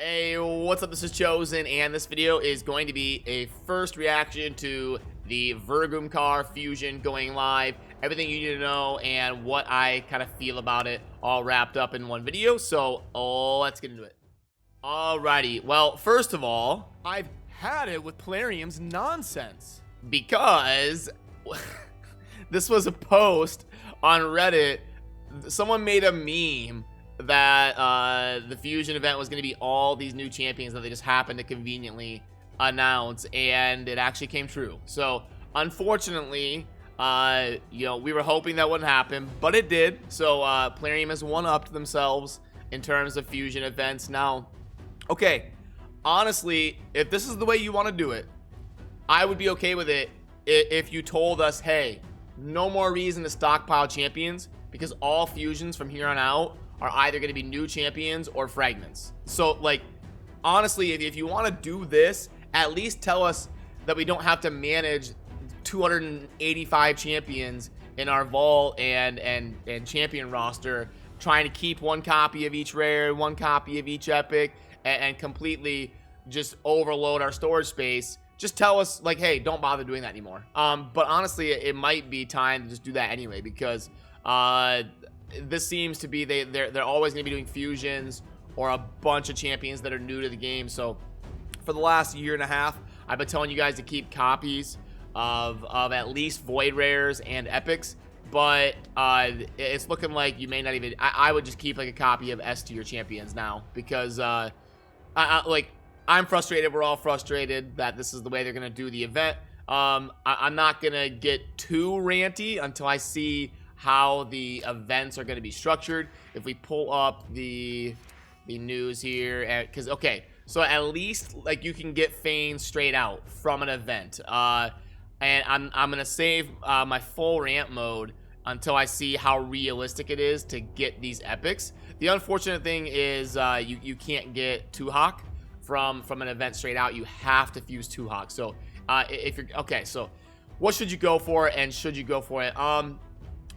Hey, what's up? This is Chosen, and this video is going to be a first reaction to the Vergumkaar fusion going live, everything you need to know, and what I kind of feel about it, all wrapped up in one video. So, let's get into it. Alrighty, well, first of all, I've had it with Plarium's nonsense. because this was a post on Reddit, someone made a meme that the fusion event was going to be all these new champions that they just happened to conveniently announce, and it actually came true. So unfortunately, we were hoping that wouldn't happen, but it did. So Plarium has one-upped themselves in terms of fusion events. Now, okay, honestly, if this is the way you want to do it, I would be okay with it if you told us, hey, no more reason to stockpile champions, because all fusions from here on out are either going to be new champions or fragments. So, like, honestly, if you want to do this, at least tell us that we don't have to manage 285 champions in our vault and champion roster, trying to keep one copy of each rare, one copy of each epic, and completely just overload our storage space. Just tell us, like, hey, don't bother doing that anymore. But honestly, it might be time to just do that anyway, because this seems to be they're always going to be doing fusions or a bunch of champions that are new to the game. So for the last year and a half, I've been telling you guys to keep copies of at least void rares and epics, but it's looking like you may not even. I would just keep like a copy of S tier champions now, because I'm frustrated. We're all frustrated that this is the way they're going to do the event. I'm not going to get too ranty until I see how the events are going to be structured. If we pull up the news here, because okay, so at least like you can get Fayne straight out from an event, and I'm gonna save my full rant mode until I see how realistic it is to get these epics. The unfortunate thing is you can't get Tuhawk from an event straight out. You have to fuse Tuhawk. So if you're okay, so what should you go for, and should you go for it?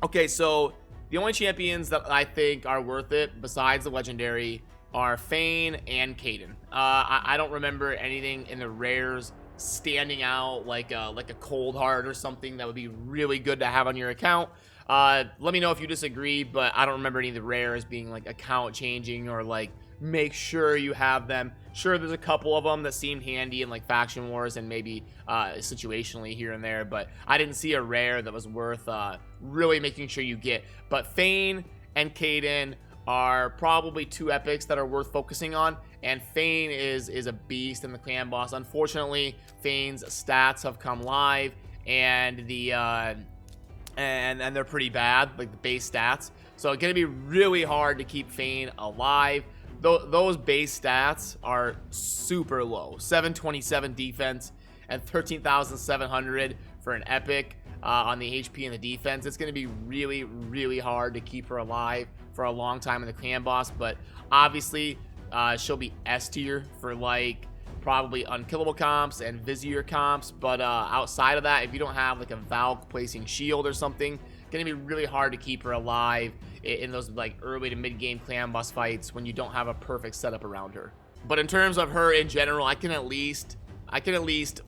Okay, so the only champions that I think are worth it besides the legendary are Fayne and Kaiden. I don't remember anything in the rares standing out like a cold heart or something that would be really good to have on your account. Let me know if you disagree, but I don't remember any of the rares being like account changing or like make sure you have them. Sure, there's a couple of them that seemed handy in like faction wars and maybe situationally here and there, but I didn't see a rare that was worth really making sure you get. But Fayne and Kaiden are probably two epics that are worth focusing on, and Fayne is a beast in the clan boss. Unfortunately, Fayne's stats have come live, and and they're pretty bad, like the base stats. So it's gonna be really hard to keep Fayne alive. Those base stats are super low. 727 defense and 13,700 for an epic on the HP and the defense. It's going to be really, really hard to keep her alive for a long time in the clan boss. But obviously, she'll be S tier for like probably unkillable comps and Vizier comps. But outside of that, if you don't have like a Valk placing shield or something, going to be really hard to keep her alive in those like early to mid game clan boss fights when you don't have a perfect setup around her. But in terms of her in general, I can at least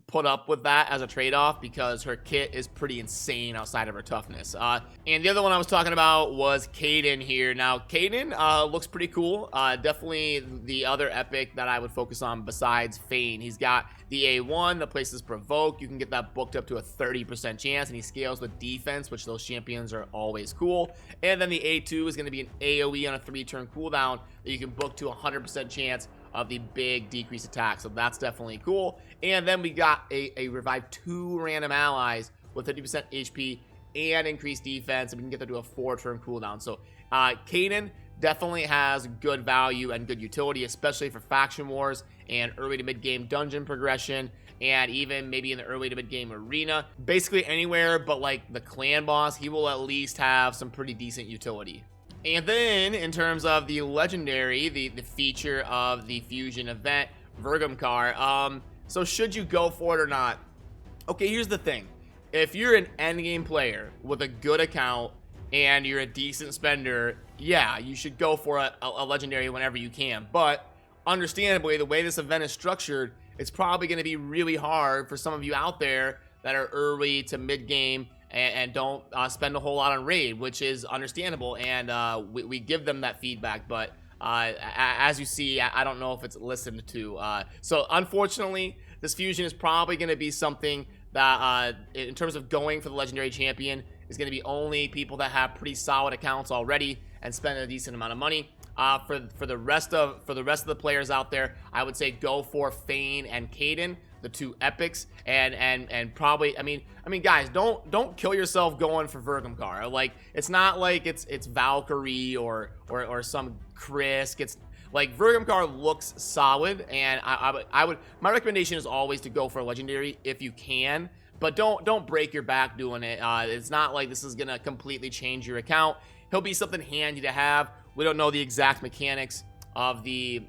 put up with that as a trade-off, because her kit is pretty insane outside of her toughness. And the other one I was talking about was Kaiden here. Now, Kaiden looks pretty cool. Definitely the other epic that I would focus on besides Fayne. He's got the A1 that places Provoke. You can get that booked up to a 30% chance, and he scales with defense, which those champions are always cool. And then the A2 is going to be an AoE on a 3-turn cooldown that you can book to a 100% chance of the big decrease attack. So that's definitely cool. And then we got a revive 2 random allies with 50% HP and increased defense, and we can get that to a 4-turn cooldown. So Kaiden definitely has good value and good utility, especially for faction wars and early to mid game dungeon progression, and even maybe in the early to mid game arena. Basically anywhere but like the clan boss, he will at least have some pretty decent utility. And then, in terms of the legendary, the feature of the fusion event, Vergumkaar, so should you go for it or not? Okay, here's the thing. If you're an endgame player with a good account and you're a decent spender, yeah, you should go for a legendary whenever you can. But understandably, the way this event is structured, it's probably going to be really hard for some of you out there that are early to mid game and don't spend a whole lot on raid, which is understandable, and we give them that feedback, but as you see, I don't know if it's listened to. So unfortunately, this fusion is probably going to be something that in terms of going for the legendary champion is going to be only people that have pretty solid accounts already and spend a decent amount of money. For the rest of the players out there, I would say go for Fayne and Kaiden, the two epics, and probably, I mean guys, don't kill yourself going for Vergumkaar. Like, it's not like it's Valkyrie or some Krisk. It's like Vergumkaar looks solid, and I would my recommendation is always to go for a legendary if you can, but don't break your back doing it. It's not like this is gonna completely change your account. He'll be something handy to have. We don't know the exact mechanics of the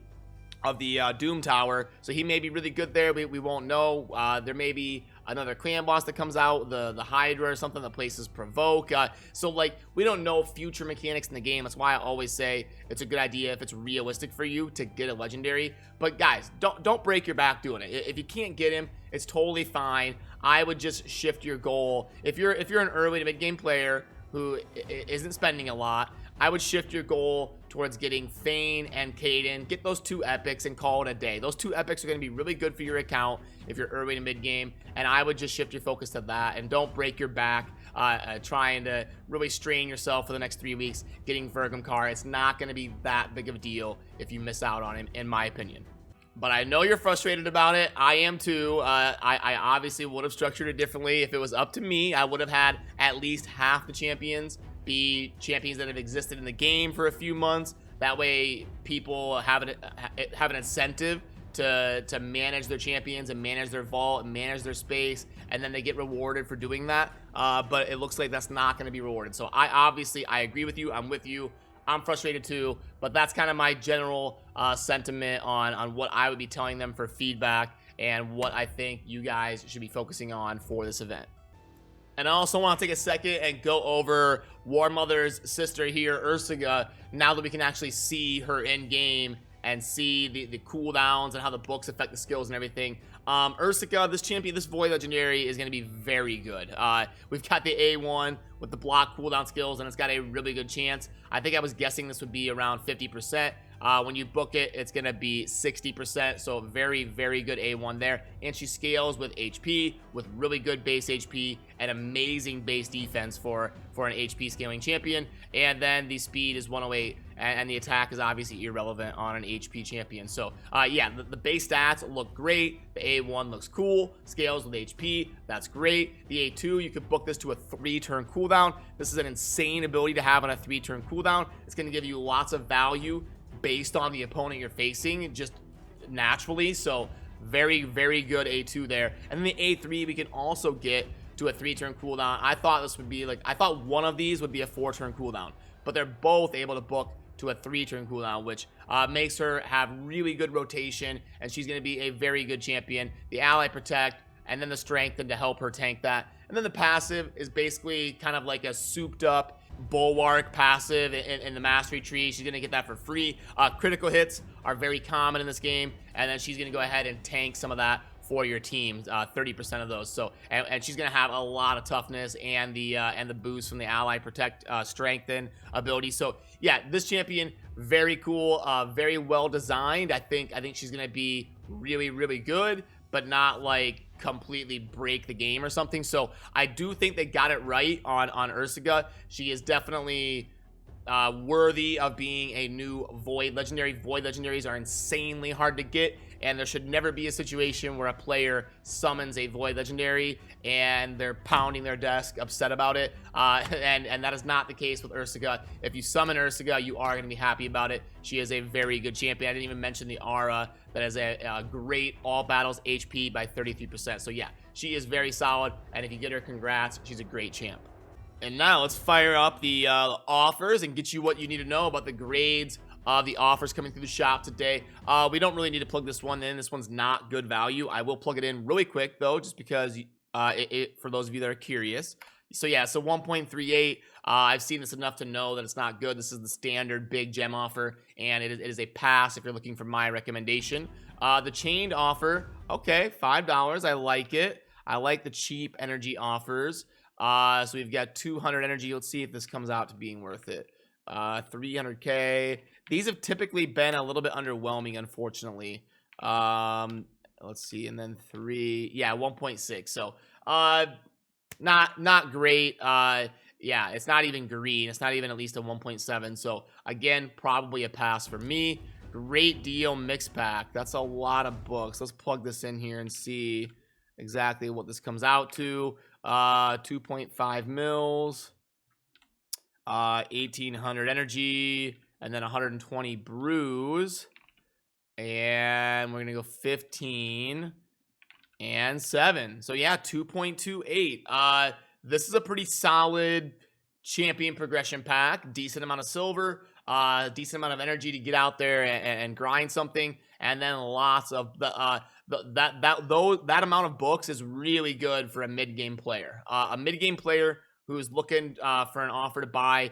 Doom Tower, so he may be really good there. We won't know. There may be another clan boss that comes out, the Hydra or something that places provoke. So like, we don't know future mechanics in the game. That's why I always say it's a good idea if it's realistic for you to get a legendary. But guys, don't break your back doing it. If you can't get him, it's totally fine. I would just shift your goal. If you're an early to mid game player who isn't spending a lot, I would shift your goal towards getting Fayne and Kaiden. Get those two epics and call it a day. Those two epics are going to be really good for your account if you're early to mid game, and I would just shift your focus to that, and don't break your back trying to really strain yourself for the next 3 weeks getting Vergumkaar. It's not going to be that big of a deal if you miss out on him, in my opinion. But I know you're frustrated about it. I am too. I obviously would have structured it differently. If it was up to me, I would have had at least half the champions be champions that have existed in the game for a few months. That way people have an incentive to manage their champions and manage their vault and manage their space, and then they get rewarded for doing that. But it looks like that's not going to be rewarded. So I agree with you. I'm with you. I'm frustrated too, but that's kind of my general sentiment on what I would be telling them for feedback and what I think you guys should be focusing on for this event. And I also want to take a second and go over War Mother's sister here, Ursuga, now that we can actually see her in game and see the cooldowns and how the books affect the skills and everything. Ursuga, this champion, this Void Legendary is going to be very good. We've got the A1 with the block cooldown skills, and it's got a really good chance. I think I was guessing this would be around 50%. When you book it, it's going to be 60%, so very, very good A1 there. And she scales with HP, with really good base HP and amazing base defense for an HP scaling champion. And then the speed is 108, and the attack is obviously irrelevant on an HP champion. So, yeah, the base stats look great. The A1 looks cool, scales with HP, that's great. The A2, you could book this to a 3-turn cooldown. This is an insane ability to have on a 3-turn cooldown. It's going to give you lots of value based on the opponent you're facing, just naturally. So very, very good A2 there. And then the A3 we can also get to a 3-turn cooldown. I thought this would be I thought one of these would be a 4-turn cooldown, but they're both able to book to a 3-turn cooldown, which makes her have really good rotation, and she's going to be a very good champion. The ally protect, and then the strengthen to help her tank that. And then the passive is basically kind of like a souped up bulwark passive in the mastery tree. She's gonna get that for free. Critical hits are very common in this game, and then she's gonna go ahead and tank some of that for your team, 30% of those. So and she's gonna have a lot of toughness and the boost from the ally protect strengthen ability. So yeah, this champion, very cool, very well designed. I think she's gonna be really, really good, but not like completely break the game or something. So I do think they got it right on Ursuga. She is definitely worthy of being a new Void Legendary. Void Legendaries are insanely hard to get, and there should never be a situation where a player summons a Void Legendary and they're pounding their desk upset about it, and that is not the case with Ursuga. If you summon Ursuga, you are going to be happy about it. She is a very good champion. I didn't even mention the aura that has a great all battles HP by 33%. So yeah, she is very solid, and if you get her, congrats, she's a great champ. And now let's fire up the offers and get you what you need to know about the grades of the offers coming through the shop today. We don't really need to plug this one in. This one's not good value. I will plug it in really quick though, just because For those of you that are curious. So yeah, so 1.38. I've seen this enough to know that it's not good. This is the standard big gem offer, and it is a pass if you're looking for my recommendation. The chained offer, okay, $5. I like it. I like the cheap energy offers. So we've got 200 energy. Let's see if this comes out to being worth it. 300k. These have typically been a little bit underwhelming, unfortunately. Let's see, and then 1.6. So not great. Yeah, it's not even green. It's not even at least a 1.7. So again, probably a pass for me. Great deal mix pack. That's a lot of books. Let's plug this in here and see exactly what this comes out to. 2.5 mils, 1800 energy, and then 120 brews. And we're gonna go 15 and 7. So yeah, 2.28. This is a pretty solid champion progression pack. Decent amount of silver, decent amount of energy to get out there and grind something, and then lots of that amount of books is really good for a mid-game player. A mid-game player who's looking for an offer to buy,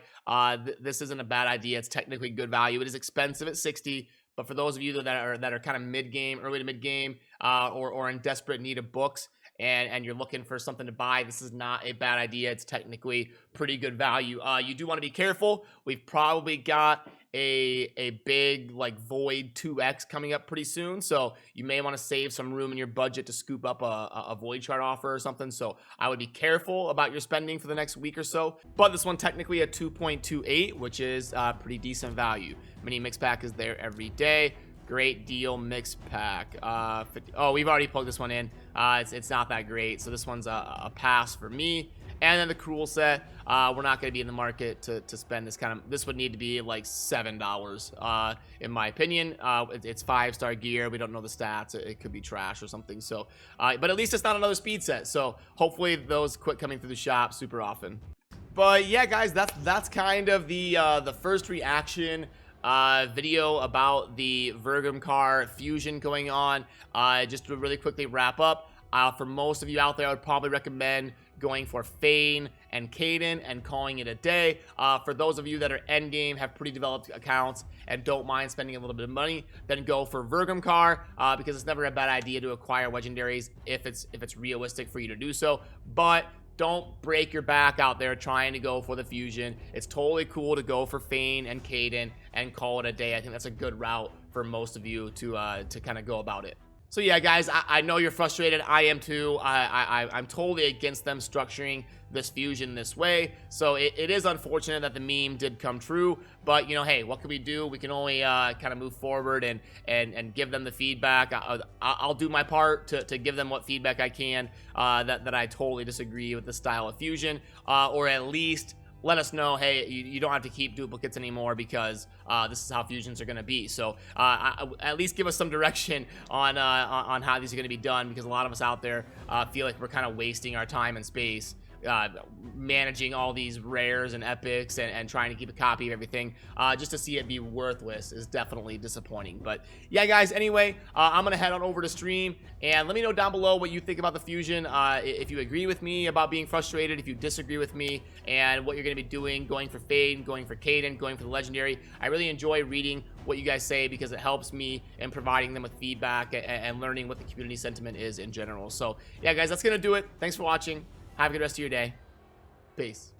this isn't a bad idea. It's technically good value. It is expensive at 60. But for those of you that are kind of mid-game, early to mid-game, or in desperate need of books, and you're looking for something to buy, this is not a bad idea. It's technically pretty good value. You do want to be careful. We've probably got a big like Void 2X coming up pretty soon, so you may want to save some room in your budget to scoop up a Void chart offer or something. So I would be careful about your spending for the next week or so. But this one technically at 2.28, which is pretty decent value. Mini mix pack is there every day. Great deal mix pack. Oh, we've already plugged this one in. It's not that great, so this one's a pass for me. And then the Cruel set, we're not going to be in the market to spend this kind of. This would need to be like $7, in my opinion. It's 5-star gear. We don't know the stats. It could be trash or something. So, but at least it's not another speed set. So hopefully those quit coming through the shop super often. But yeah, guys, that's kind of the first reaction video about the Vergumkaar fusion going on. Just to really quickly wrap up, for most of you out there, I would probably recommend going for Fayne and Kaiden and calling it a day. For those of you that are endgame, have pretty developed accounts, and don't mind spending a little bit of money, then go for Vergumkaar, because it's never a bad idea to acquire legendaries if it's realistic for you to do so. But don't break your back out there trying to go for the fusion. It's totally cool to go for Fayne and Kaiden and call it a day. I think that's a good route for most of you to kind of go about it. So yeah, guys, I know you're frustrated. I am too. I'm totally against them structuring this fusion this way. So it is unfortunate that the meme did come true. But, you know, hey, what can we do? We can only kind of move forward and give them the feedback. I'll do my part to give them what feedback I can, that I totally disagree with the style of fusion, or at least let us know, hey, you don't have to keep duplicates anymore because this is how fusions are going to be. So at least give us some direction on how these are going to be done, because a lot of us out there feel like we're kind of wasting our time and space managing all these rares and epics and trying to keep a copy of everything, just to see it be worthless is definitely disappointing. But yeah, guys, anyway, I'm gonna head on over to stream, and let me know down below what you think about the fusion, if you agree with me about being frustrated, if you disagree with me, and what you're gonna be doing, going for Fayne, going for Kaiden, going for the legendary. I really enjoy reading what you guys say, because it helps me in providing them with feedback and learning what the community sentiment is in general. So yeah, guys, that's gonna do it. Thanks for watching. Have a good rest of your day. Peace.